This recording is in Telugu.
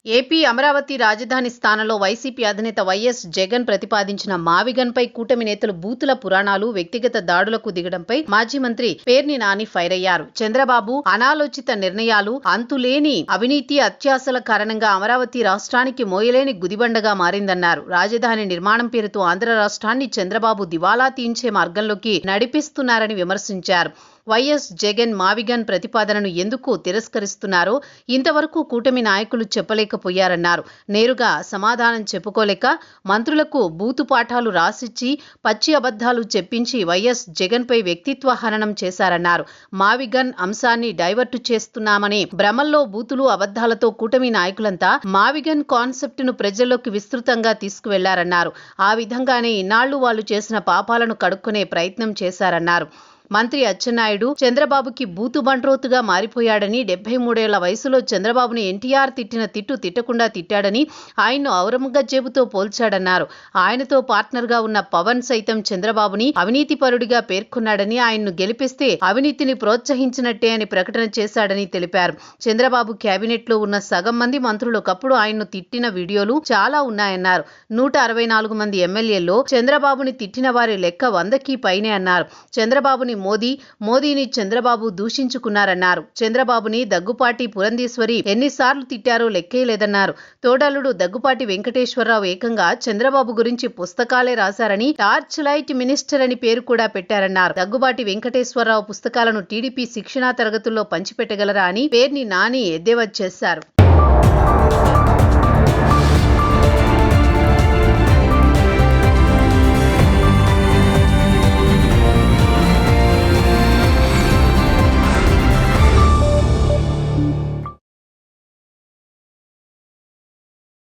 ఏపీ అమరావతి రాజధాని స్థానంలో వైసీపీ అధినేత వైఎస్ జగన్ ప్రతిపాదించిన మావిగన్పై కూటమి నేతలు బూతుల పురాణాలు, వ్యక్తిగత దాడులకు దిగడంపై మాజీ మంత్రి పేర్ని నాని ఫైర్ అయ్యారు. చంద్రబాబు అనాలోచిత నిర్ణయాలు, అంతులేని అవినీతి, అత్యాశల కారణంగా అమరావతి రాష్ట్రానికి మోయలేని గుదిబండగా మారిందన్నారు. రాజధాని నిర్మాణం పేరుతో ఆంధ్ర రాష్ట్రాన్ని చంద్రబాబు దివాలా తీయించే మార్గంలోకి నడిపిస్తున్నారని విమర్శించారు. వైఎస్ జగన్ మావిగన్ ప్రతిపాదనను ఎందుకు తిరస్కరిస్తున్నారో ఇంతవరకు కూటమి నాయకులు చెప్పలేకపోయారన్నారు. నేరుగా సమాధానం చెప్పుకోలేక మంత్రులకు బూతు పాఠాలు రాసిచ్చి పచ్చి అబద్ధాలు చెప్పించి వైఎస్ జగన్పై వ్యక్తిత్వ హననం చేశారన్నారు. మావిగన్ అంశాన్ని డైవర్టు చేస్తున్నామనే భ్రమల్లో బూతులు, అబద్ధాలతో కూటమి నాయకులంతా మావిగన్ కాన్సెప్టును ప్రజల్లోకి విస్తృతంగా తీసుకువెళ్లారన్నారు. ఆ విధంగానే ఇన్నాళ్లు వాళ్ళు చేసిన పాపాలను కడుక్కునే ప్రయత్నం చేశారన్నారు. మంత్రి అచ్చెన్నాయుడు చంద్రబాబుకి బూతు బంట్రోతుగా మారిపోయాడని, 73 ఏళ్ల వయసులో చంద్రబాబుని ఎన్టీఆర్ తిట్టిన తిట్టు తిట్టకుండా తిట్టాడని, ఆయన్ను ఔరంగజేబుతో పోల్చాడన్నారు. ఆయనతో పార్ట్నర్గా ఉన్న పవన్ సైతం చంద్రబాబుని అవినీతిపరుడిగా పేర్కొన్నాడని, ఆయన్ను గెలిపిస్తే అవినీతిని ప్రోత్సహించినట్టే అని ప్రకటన చేశాడని తెలిపారు. చంద్రబాబు కేబినెట్లో ఉన్న సగం మంది మంత్రులు ఒకప్పుడు ఆయన్ను తిట్టిన వీడియోలు చాలా ఉన్నాయన్నారు. 164 మంది ఎమ్మెల్యేల్లో చంద్రబాబుని తిట్టిన వారి లెక్క 100కి పైనే అన్నారు. చంద్రబాబుని మోదీని చంద్రబాబు దూషించుకున్నారన్నారు. చంద్రబాబుని దగ్గుపాటి పురంధేశ్వరి ఎన్నిసార్లు తిట్టారో లెక్కేలేదన్నారు. తోడలుడు దగ్గుపాటి వెంకటేశ్వరరావు ఏకంగా చంద్రబాబు గురించి పుస్తకాలే రాశారని, టార్చ్ లైట్ మినిస్టర్ అని పేరు కూడా పెట్టారన్నారు. దగ్గుబాటి వెంకటేశ్వరరావు పుస్తకాలను టీడీపీ శిక్షణా తరగతుల్లో పంచిపెట్టగలరా అని పేర్ని నాని ఎద్దేవా చేశారు.